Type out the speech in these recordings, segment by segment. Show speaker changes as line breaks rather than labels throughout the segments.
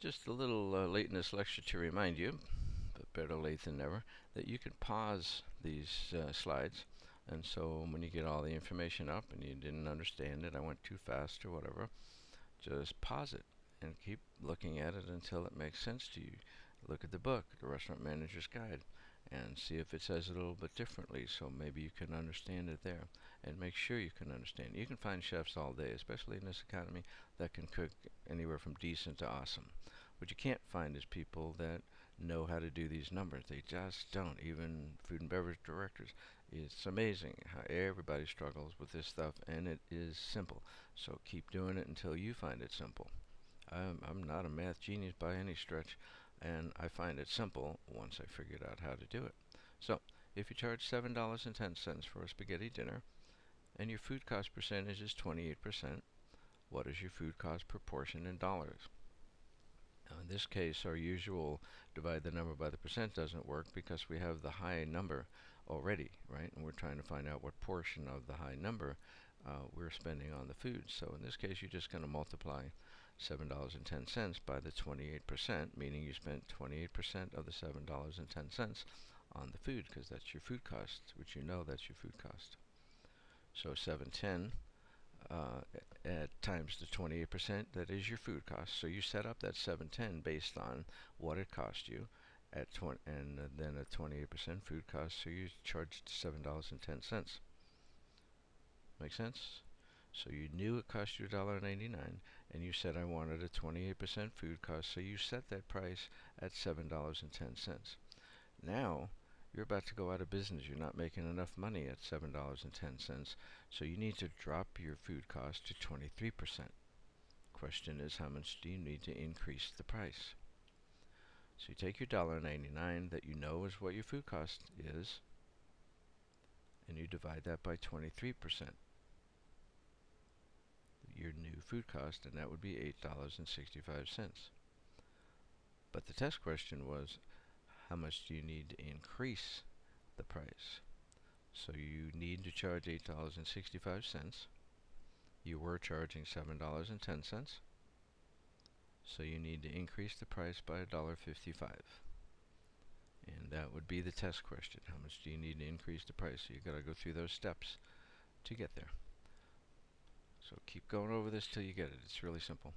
Just a little late in this lecture to remind you, but better late than never, that you can pause these slides. And so when you get all the information up and you didn't understand it, I went too fast or whatever, just pause it and keep looking at it until it makes sense to you. Look at the book, The Restaurant Manager's Guide, and see if it says it a little bit differently, so maybe you can understand it there. And make sure you can understand. You can find chefs all day, especially in this economy, that can cook anywhere from decent to awesome. What you can't find is people that know how to do these numbers. They just don't. Even food and beverage directors. It's amazing how everybody struggles with this stuff, and it is simple. So keep doing it until you find it simple. I'm not a math genius by any stretch, and I find it simple once I figured out how to do it. So if you charge $7.10 for a spaghetti dinner, and your food cost percentage is 28%, what is your food cost proportion in dollars? Now in this case, our usual divide the number by the percent doesn't work because we have the high number already, right? And we're trying to find out what portion of the high number we're spending on the food. So in this case, you're just going to multiply $7.10 by the 28%, meaning you spent 28% of the $7.10 on the food, because that's your food cost, which you know that's your food cost. So 710 times the 28%, that is your food cost. So you set up that 710 based on what it cost you at and then a 28% food cost, so you charged $7.10. Make sense? So you knew it cost you $1.99, and you said I wanted a 28% food cost, so you set that price at $7.10. Now you're about to go out of business. You're not making enough money at $7.10, so you need to drop your food cost to 23%. Question is, how much do you need to increase the price? So you take your $1.99 that you know is what your food cost is, and you divide that by 23%. Your new food cost, and that would be $8.65. But the test question was, how much do you need to increase the price? So you need to charge $8.65. You were charging $7.10. So you need to increase the price by $1.55. And that would be the test question. How much do you need to increase the price? So you've got to go through those steps to get there. So keep going over this till you get it. It's really simple.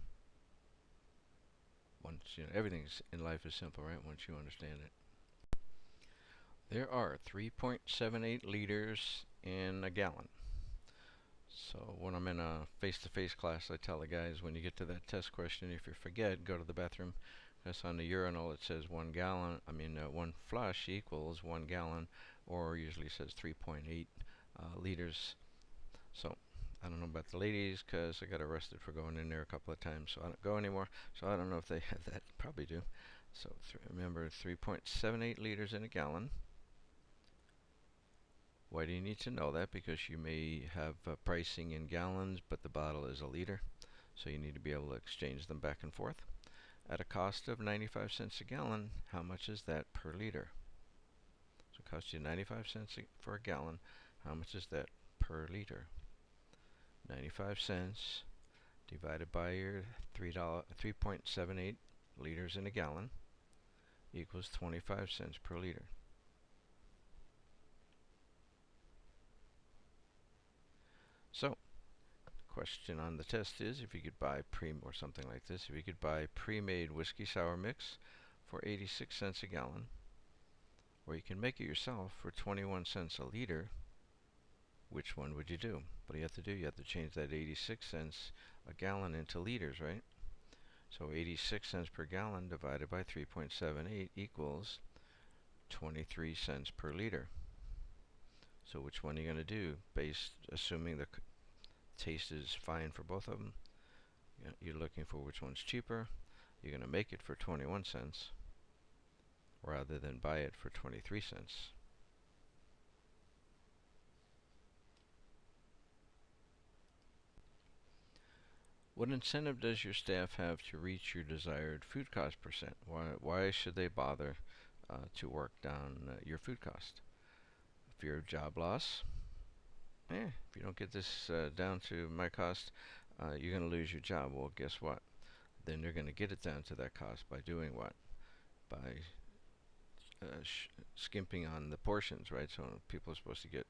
Once everything in life is simple, right? Once you understand it. There are 3.78 liters in a gallon. So when I'm in a face-to-face class, I tell the guys, when you get to that test question, if you forget, go to the bathroom. Because on the urinal it says 1 gallon. One flush equals 1 gallon, or usually says 3.8 liters. So I don't know about the ladies, because I got arrested for going in there a couple of times, so I don't go anymore. So I don't know if they have that. Probably do. So remember, 3.78 liters in a gallon. Why do you need to know that? Because you may have pricing in gallons, but the bottle is a liter. So you need to be able to exchange them back and forth. At a cost of 95 cents a gallon, how much is that per liter? So it costs you 95 cents for a gallon. How much is that per liter? 95 cents divided by your 3.78 liters in a gallon equals 25 cents per liter. So, the question on the test is, if you could buy or something like this, if you could buy pre-made whiskey sour mix for 86 cents a gallon, or you can make it yourself for 21 cents a liter, which one would you do? What do you have to do? You have to change that 86 cents a gallon into liters, right? So 86 cents per gallon divided by 3.78 equals 23 cents per liter. So which one are you going to do? Assuming the taste is fine for both of them, you're looking for which one's cheaper. You're going to make it for 21 cents rather than buy it for 23 cents. What incentive does your staff have to reach your desired food cost percent? Why should they bother to work down your food cost? Fear of job loss? If you don't get this down to my cost, you're going to lose your job. Well, guess what? then they're going to get it down to that cost by doing what? By skimping on the portions, right? So if people are supposed to get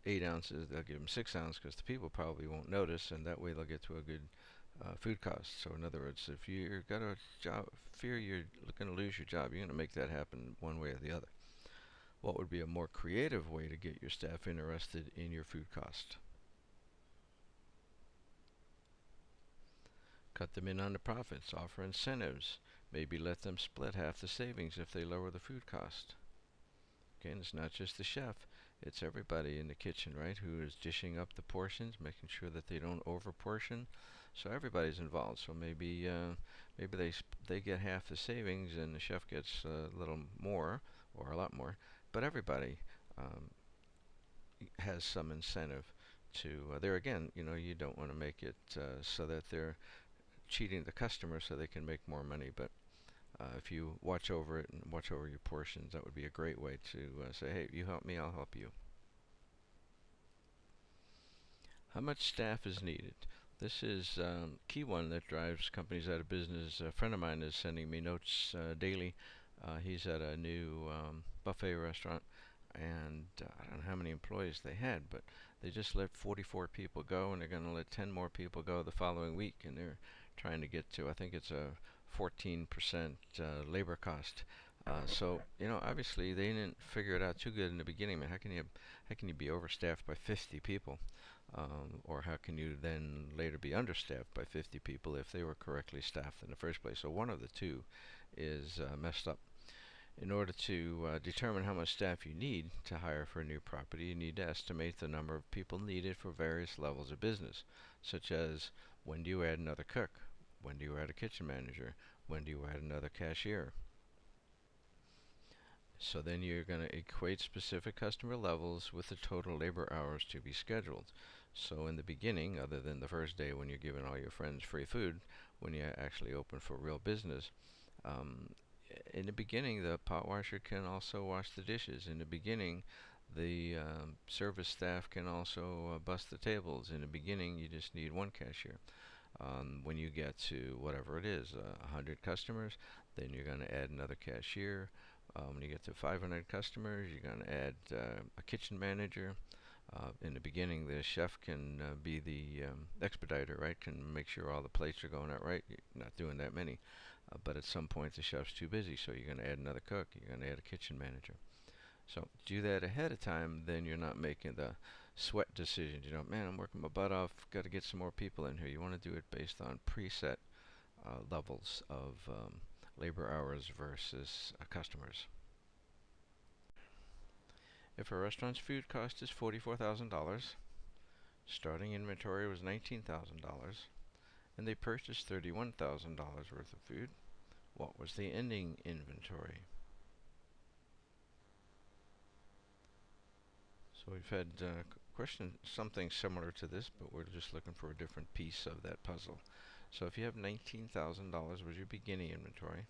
8 ounces, they'll give them 6 ounces because the people probably won't notice, and that way they'll get to a good food cost. So in other words, if you've got a job, fear you're going to lose your job, you're going to make that happen one way or the other. What would be a more creative way to get your staff interested in your food cost? Cut them in on the profits, offer incentives, maybe let them split half the savings if they lower the food cost. Okay, and it's not just the chef, it's everybody in the kitchen, right, who is dishing up the portions, making sure that they don't overportion. So everybody's involved. So maybe they get half the savings and the chef gets a little more or a lot more, but everybody um, has some incentive to. There again, you don't want to make it so that they're cheating the customer so they can make more money, but if you watch over it and watch over your portions, that would be a great way to say, hey, you help me, I'll help you. How much staff is needed? This is key one that drives companies out of business. A friend of mine is sending me notes daily. He's at a new buffet restaurant, and I don't know how many employees they had, but they just let 44 people go, and they're going to let 10 more people go the following week, and they're trying to get to, I think it's a 14% labor cost. So obviously they didn't figure it out too good in the beginning. Man, how can you be overstaffed by 50 people, or how can you then later be understaffed by 50 people if they were correctly staffed in the first place? So one of the two is messed up. In order to determine how much staff you need to hire for a new property, you need to estimate the number of people needed for various levels of business, such as when do you add another cook, when do you add a kitchen manager, when do you add another cashier. So then you're going to equate specific customer levels with the total labor hours to be scheduled. So in the beginning, other than the first day when you're giving all your friends free food, when you actually open for real business, um, in the beginning, the pot washer can also wash the dishes. In the beginning, the service staff can also bust the tables. In the beginning, you just need one cashier. When you get to whatever it is, 100 customers, then you're going to add another cashier. When you get to 500 customers, you're going to add a kitchen manager. In the beginning, the chef can be the expediter, right? Can make sure all the plates are going out right. You're not doing that many. But at some point, the chef's too busy, so you're going to add another cook. You're going to add a kitchen manager. So do that ahead of time, then you're not making the sweat decisions. Man, I'm working my butt off. Got to get some more people in here. You want to do it based on preset levels of labor hours versus customers. If a restaurant's food cost is $44,000, starting inventory was $19,000, and they purchased $31,000 worth of food, what was the ending inventory? So we've had question something similar to this, but we're just looking for a different piece of that puzzle. So if you have $19,000 was your beginning inventory,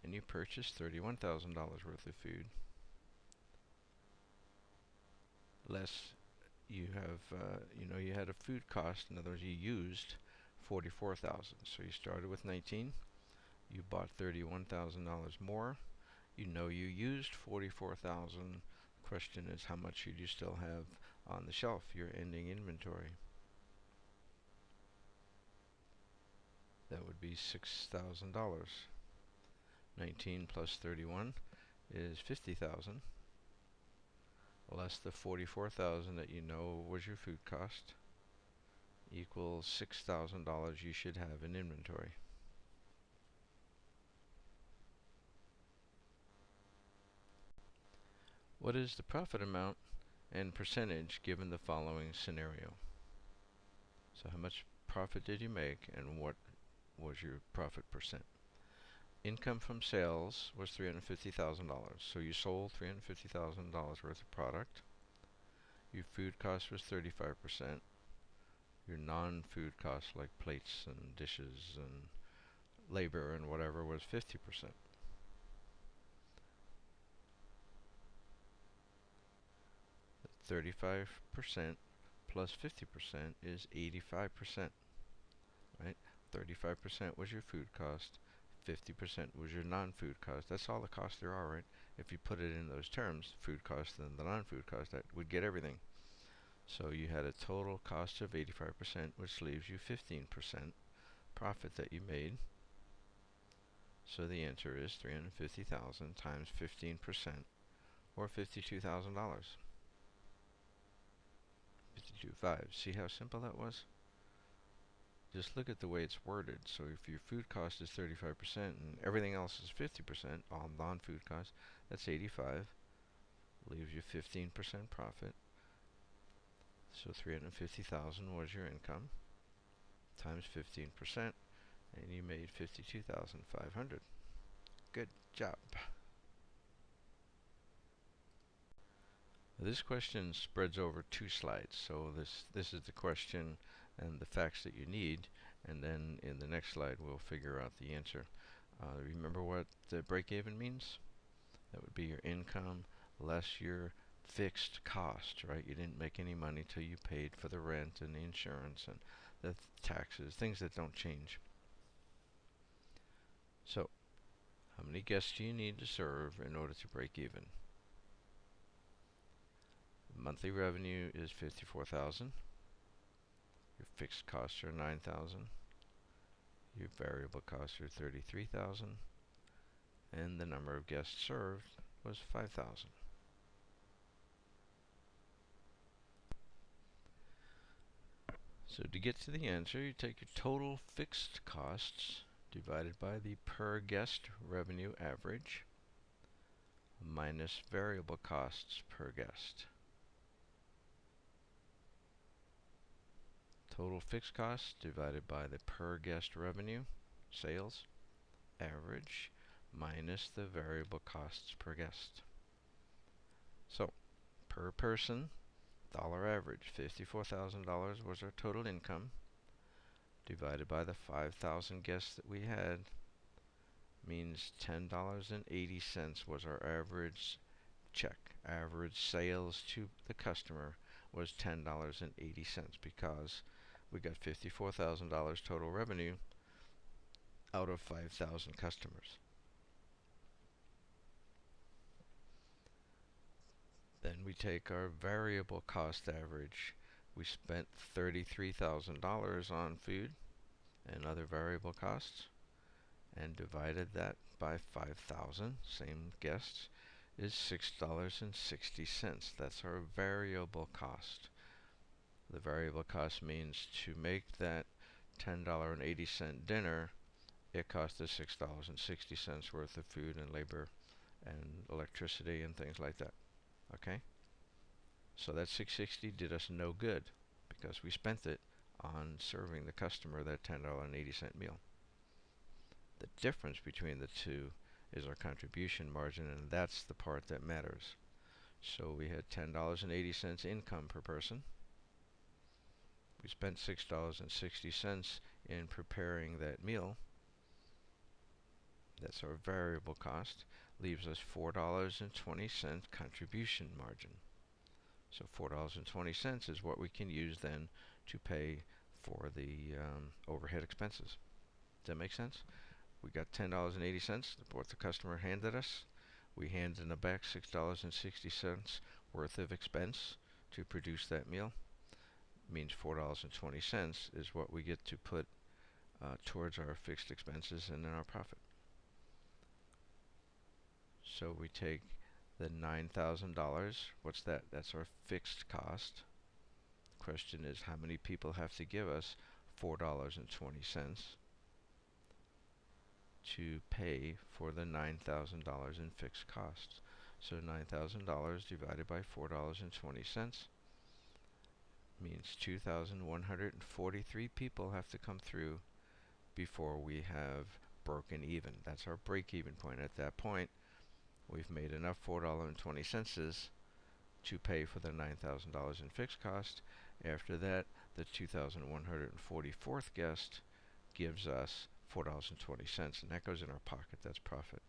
and you purchased $31,000 worth of food, less you have, you had a food cost. In other words, you used 44,000. So you started with 19. You bought $31,000 more. You used 44,000. Question is, how much should you still have on the shelf? Your ending inventory. That would be $6,000. 19 plus 31 is 50,000. Less the 44,000 that was your food cost equals $6,000 you should have in inventory. What is the profit amount and percentage given the following scenario? So how much profit did you make, and what was your profit percent? Income from sales was $350,000. So you sold $350,000 worth of product. Your food cost was 35%. Your non-food costs like plates and dishes and labor and whatever was 50%. The 35% plus 50% is 85%, right? 35% was your food cost, 50% was your non-food cost. That's all the costs there are, right? If you put it in those terms, food cost and the non-food cost, that would get everything. So you had a total cost of 85%, which leaves you 15% profit that you made. So the answer is 350,000 times 15%, or $52,000. 52.5. See how simple that was? Just look at the way it's worded. So if your food cost is 35% and everything else is 50%, all non-food costs, that's 85. Leaves you 15% profit. So 350,000 was your income times 15%, and you made 52,500. Good job. This question spreads over 2 slides. So this is the question and the facts that you need, and then in the next slide we'll figure out the answer. Remember what the break-even means? That would be your income less your fixed cost, right? You didn't make any money till you paid for the rent and the insurance and the taxes, things that don't change. So, how many guests do you need to serve in order to break even? Monthly revenue is 54,000. Your fixed costs are 9,000. Your variable costs are 33,000. And the number of guests served was 5,000. So to get to the answer, you take your total fixed costs divided by the per guest revenue average minus variable costs per guest. Total fixed costs divided by the per guest revenue, sales, average, minus the variable costs per guest. So, per person, dollar average, $54,000 was our total income, divided by the 5,000 guests that we had, means $10.80 was our average check. Average sales to the customer was $10.80 because we got $54,000 total revenue out of 5,000 customers. Then we take our variable cost average. We spent $33,000 on food and other variable costs and divided that by 5,000, same guests, is $6.60. That's our variable cost. The variable cost means to make that $10.80 dinner, it cost us $6.60 worth of food and labor and electricity and things like that. Okay? So that $6.60 did us no good because we spent it on serving the customer that $10.80 meal. The difference between the two is our contribution margin, and that's the part that matters. So we had $10.80 income per person. We spent $6.60 in preparing that meal. That's our variable cost. Leaves us $4.20 contribution margin. So $4.20 is what we can use then to pay for the overhead expenses. Does that make sense? We got $10.80, what the customer handed us. We handed them back $6.60 worth of expense to produce that meal. Means $4.20 is what we get to put towards our fixed expenses and then our profit. So we take the $9,000. What's that? That's our fixed cost. Question is, how many people have to give us $4.20 to pay for the $9,000 in fixed costs? So $9,000 divided by $4.20 means 2,143 people have to come through before we have broken even. That's our break-even point. At that point, we've made enough $4.20 to pay for the $9,000 in fixed cost. After that, the 2,144th guest gives us $4.20, and that goes in our pocket. That's profit.